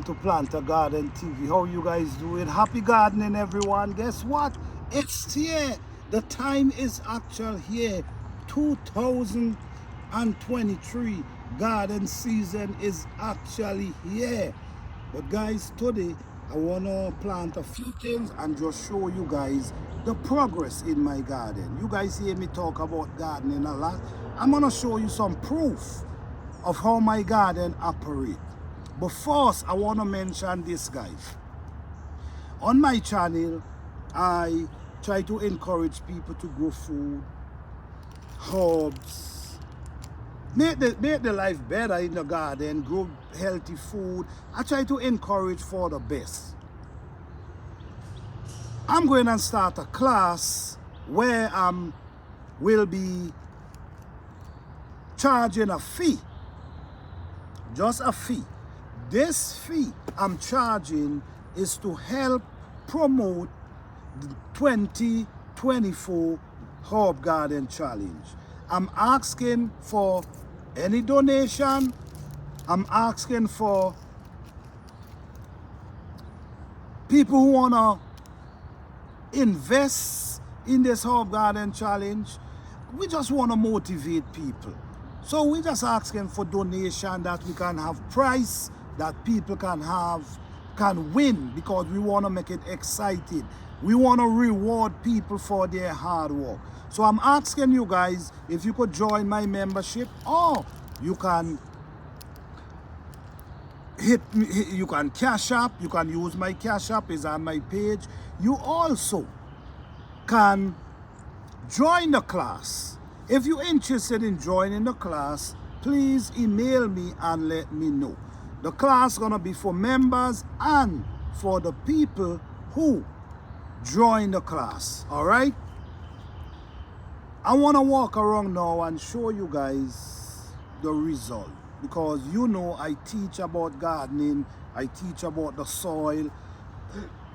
welcome to Planter Garden TV. How you guys doing? Happy gardening, everyone. Guess what? It's here. The time is actual here. 2023 garden season is actually here. But guys, today I want to plant a few things and just show you guys the progress in my garden. You guys hear me talk about gardening a lot. I'm going to show you some proof of how my garden operates. But first, I want to mention this, guys. On my channel, I try to encourage people to grow food, herbs, make the life better in the garden, grow healthy food. I try to encourage for the best. I'm going to start a class where I will be charging a fee, just a fee. This fee I'm charging is to help promote the 2024 Herb Garden Challenge. I'm asking for any donation. I'm asking for people who want to invest in this Herb Garden Challenge. We just want to motivate people. So we're just asking for donation that we can have prize that people can win, because we want to make it exciting. We want to reward people for their hard work. So I'm asking you guys if you could join my membership, or you can you can cash up, you can use my cash app, is on my page. You also can join the class. If you're interested in joining the class, please email me and let me know. The class is going to be for members and for the people who join the class, all right? I want to walk around now and show you guys the result, because you know I teach about gardening, I teach about the soil,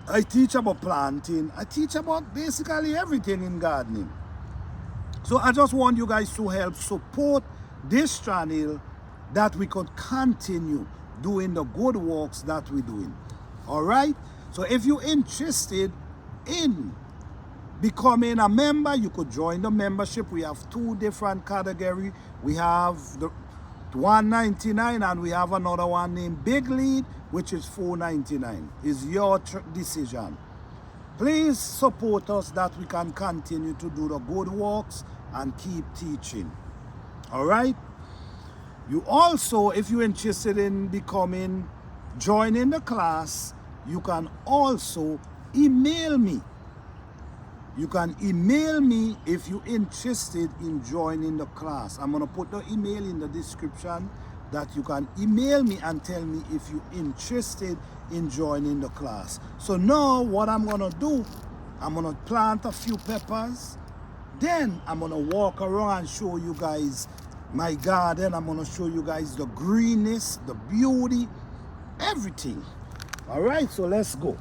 I teach about planting, I teach about basically everything in gardening. So I just want you guys to help support this channel, that we could continue doing the good works that we're doing. All right? So if you're interested in becoming a member, you could join the membership. We have two different categories. We have the $199 and we have another one named Big Lead, which is $499. It's your decision. Please support us that we can continue to do the good works and keep teaching. All right? You also, if you're interested in joining the class, you can also email me. You can email me if you're interested in joining the class. I'm going to put the email in the description, that you can email me and tell me if you're interested in joining the class. So now what I'm going to do, I'm going to plant a few peppers. Then I'm going to walk around and show you guys my garden. I'm going to show you guys the greenness, the beauty, everything. All right, so let's go.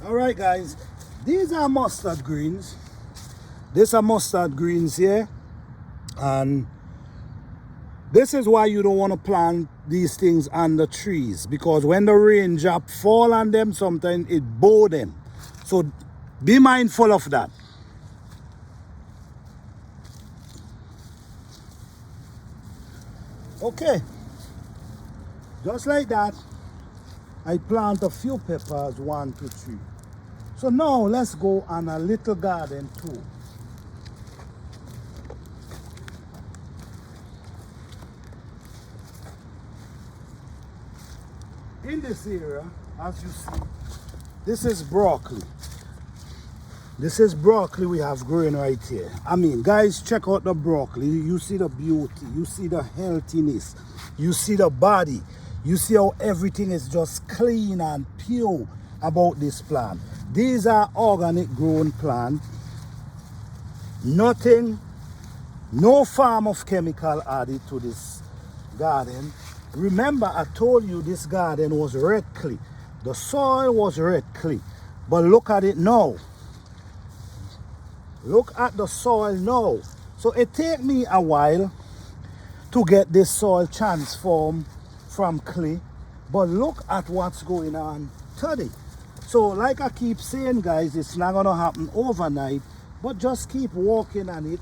All right, guys, these are mustard greens. These are mustard greens here, and this is why you don't want to plant these things under trees, because when the raindrop fall on them, sometimes it bow them. So be mindful of that. Okay, just like that, I plant a few peppers, 1, 2, 3. So now let's go on a little garden tour. In this area, as you see, this is broccoli. This is broccoli we have growing right here. I mean, guys, check out the broccoli. You see the beauty, you see the healthiness, you see the body, You see how everything is just clean and pure about this plant. These are organic grown plants. Nothing, no form of chemical added to this garden. Remember, I told you this garden was red clay. The soil was red clay. But look at it now. Look at the soil now. So it take me a while to get this soil transformed from clay. But look at what's going on today. So like I keep saying, guys, it's not going to happen overnight. But just keep working on it.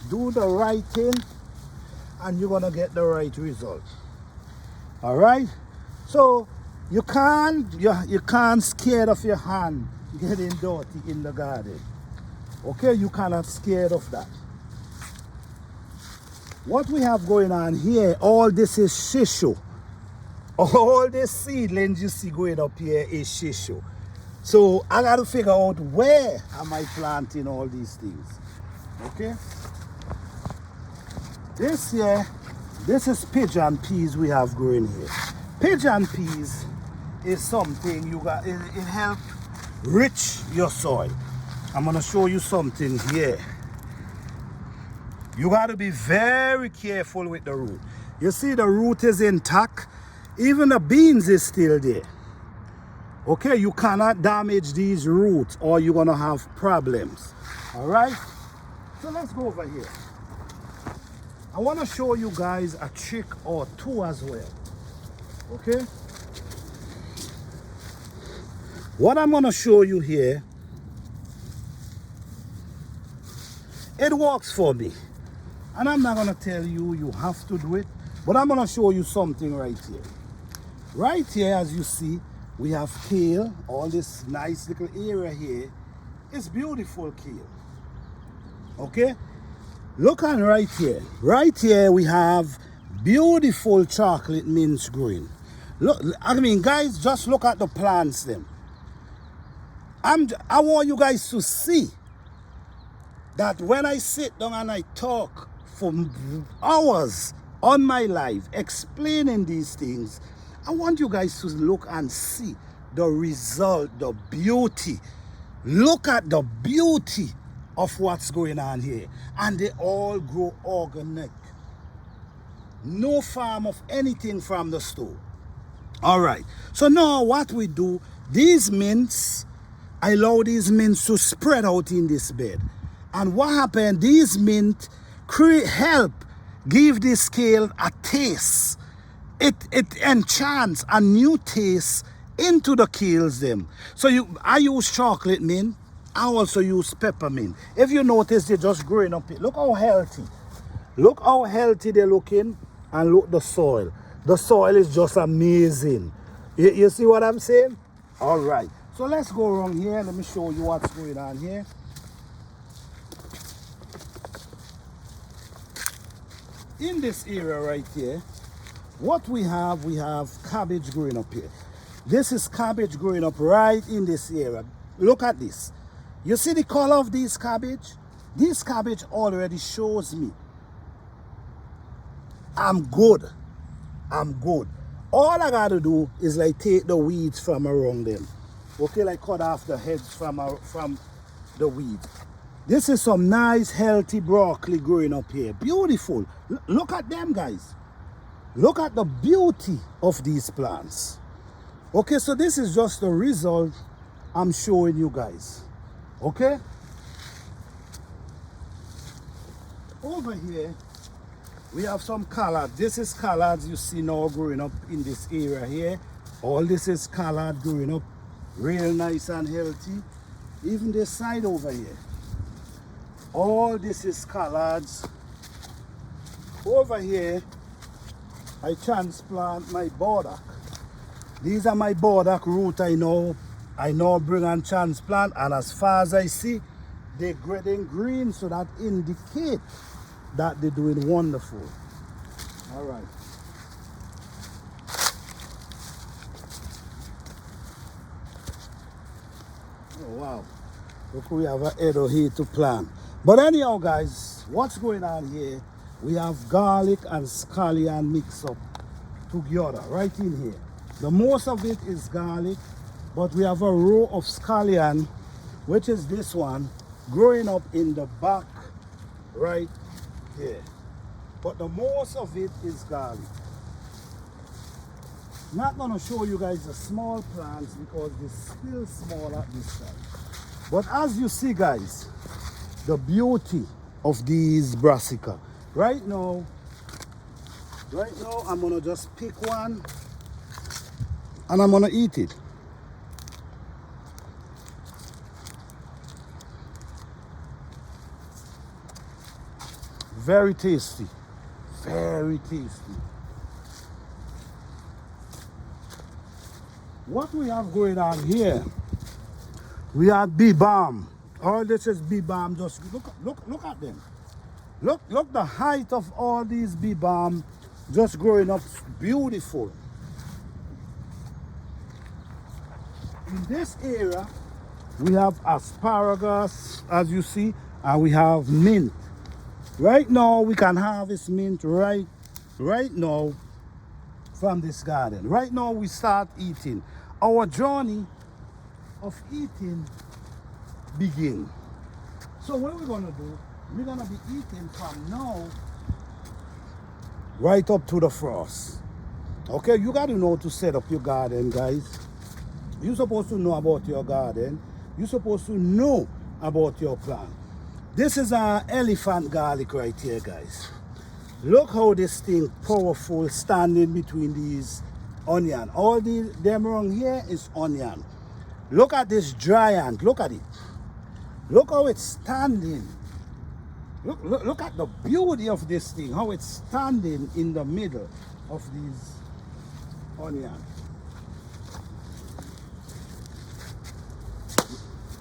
Do the right thing. And you're going to get the right result. All right? So you can't scared of your hand getting dirty in the garden. Okay, you cannot scared of that. What we have going on here, all this is shisho. All the seedlings you see going up here is shisho. So I got to figure out where am I planting all these things. Okay? This here, this is pigeon peas we have growing here. Pigeon peas is something you got, it helps rich your soil. I'm going to show you something here. You got to be very careful with the root. You see the root is intact. Even the beans is still there. Okay, you cannot damage these roots or you're going to have problems. All right? So let's go over here. I want to show you guys a trick or two as well. Okay? What I'm going to show you here, it works for me. And I'm not going to tell you you have to do it, but I'm going to show you something right here. Right here, as you see, we have kale. All this nice little area here is beautiful kale. Okay? Look on right here. Right here, we have beautiful chocolate mince green. Look, I mean, guys, just look at the plants them. I want you guys to see that when I sit down and I talk for hours on my life explaining these things, I want you guys to look and see the result, the beauty. Look at the beauty of what's going on here. And they all grow organic. No farm of anything from the store. All right. So now what we do, these mints, I allow these mints to spread out in this bed. And what happened, these mint help give this kale a taste. It enchants a new taste into the kales them. So I use chocolate mint. I also use peppermint. If you notice, they're just growing up. Look how healthy. Look how healthy they're looking. And look the soil. The soil is just amazing. You see what I'm saying? All right. So let's go around here. Let me show you what's going on here. In this area right here, what we have cabbage growing up here. This is cabbage growing up right in this area. Look at this. You see the color of this cabbage? This cabbage already shows me I'm good. I'm good. All I gotta do is like take the weeds from around them. Okay, like cut off the heads from the weeds. This is some nice healthy broccoli growing up here. Beautiful. Look at them, guys. Look at the beauty of these plants. Okay, so this is just the result I'm showing you guys. Okay? Over here, we have some collards. This is collards you see now growing up in this area here. All this is collard growing up real nice and healthy. Even this side over here. All this is collards. Over here, I transplant my burdock. These are my burdock root I now bring and transplant, and as far as I see, they're getting green, so that indicates that they're doing wonderful. All right. Oh wow. Look, we have an Edo here to plant. But anyhow, guys, what's going on here? We have garlic and scallion mixed up together, right in here. The most of it is garlic, but we have a row of scallion, which is this one, growing up in the back right here. But the most of it is garlic. Not gonna show you guys the small plants because they're still small at this time. But as you see, guys, the beauty of these brassica. Right now, I'm gonna just pick one and I'm gonna eat it. Very tasty, very tasty. What we have going on here, we have bee balm. All this is bee balm. Just look at them. Look the height of all these bee balm just growing up beautiful. In this area, we have asparagus, as you see, and we have mint. Right now, we can harvest mint right now from this garden. Right now, we start eating. Our journey of eating begin. So what we're gonna do, we're gonna be eating from now right up to the frost. Okay, you gotta know to set up your garden, guys. You're supposed to know about your garden. You're supposed to know about your plant. This is our elephant garlic right here, guys. Look how this thing powerful standing between these onion. All them around here is onion. Look at this giant. Look at it. Look how it's standing. Look at the beauty of this thing. How it's standing in the middle of these onions.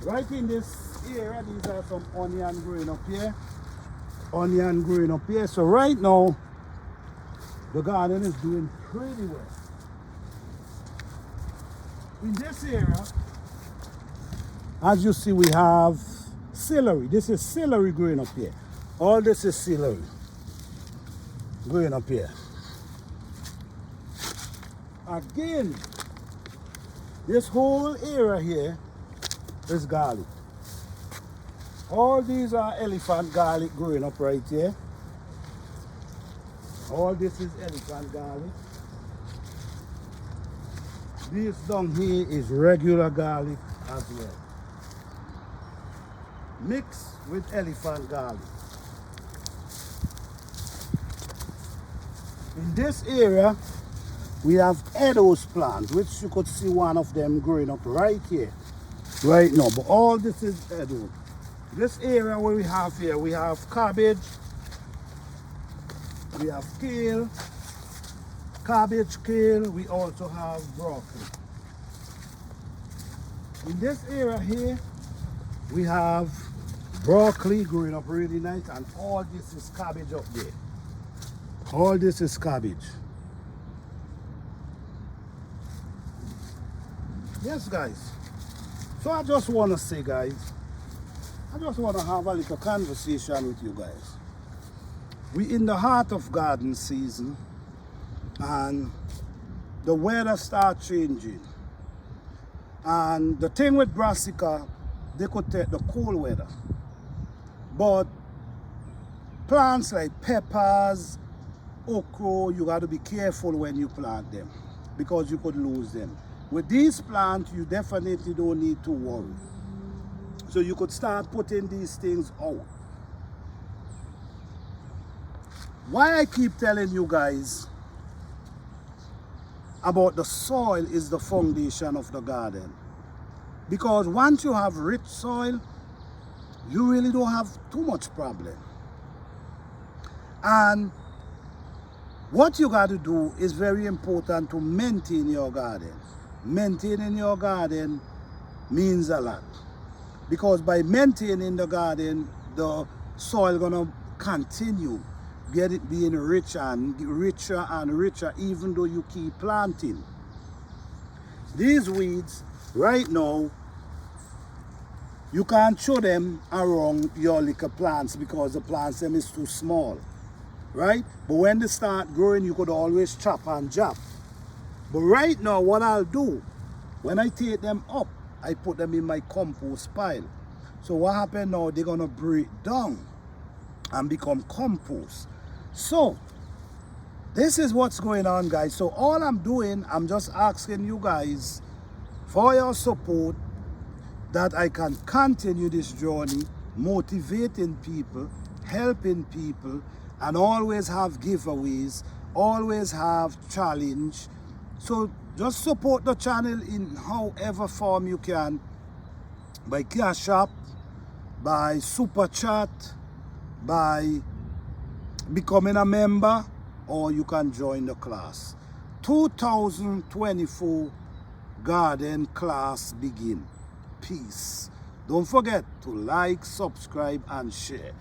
Right in this area, these are some onion growing up here. Onion growing up here. So right now, the garden is doing pretty well. In this area, as you see, we have celery. This is celery growing up here. All this is celery growing up here. Again, this whole area here is garlic. All these are elephant garlic growing up right here. All this is elephant garlic. This down here is regular garlic as well, mixed with elephant garlic. In this area, we have Edo's plant, which you could see one of them growing up right here, right now. But all this is Edo. This area where we have here, we have cabbage, we have kale, cabbage, kale, we also have broccoli. In this area here, we have broccoli growing up really nice, and all this is cabbage up there. All this is cabbage. Yes, guys. So I just want to say, guys, I just want to have a little conversation with you guys. We in the heart of garden season, and the weather starts changing. And the thing with brassica, they could take the cool weather. But plants like peppers, okra, you got to be careful when you plant them because you could lose them. With these plants, you definitely don't need to worry. So you could start putting these things out. Why I keep telling you guys about the soil is the foundation of the garden. Because once you have rich soil, you really don't have too much problem. And what you got to do is very important to maintain your garden. Maintaining your garden means a lot. Because by maintaining the garden, the soil gonna continue being richer and richer even though you keep planting. These weeds right now, you can't show them around your little plants because the plants them is too small. right? But when they start growing, you could always chop and jab. But right now, what I'll do, when I take them up, I put them in my compost pile. So what happens now, they're gonna break down and become compost. So this is what's going on, guys. So all I'm doing, I'm just asking you guys for your support, that I can continue this journey, motivating people, helping people, and always have giveaways, always have challenge. So just support the channel in however form you can, by Cash App, by Super Chat, by becoming a member, or you can join the class. 2024 garden class begin. Peace. Don't forget to like, subscribe, and share.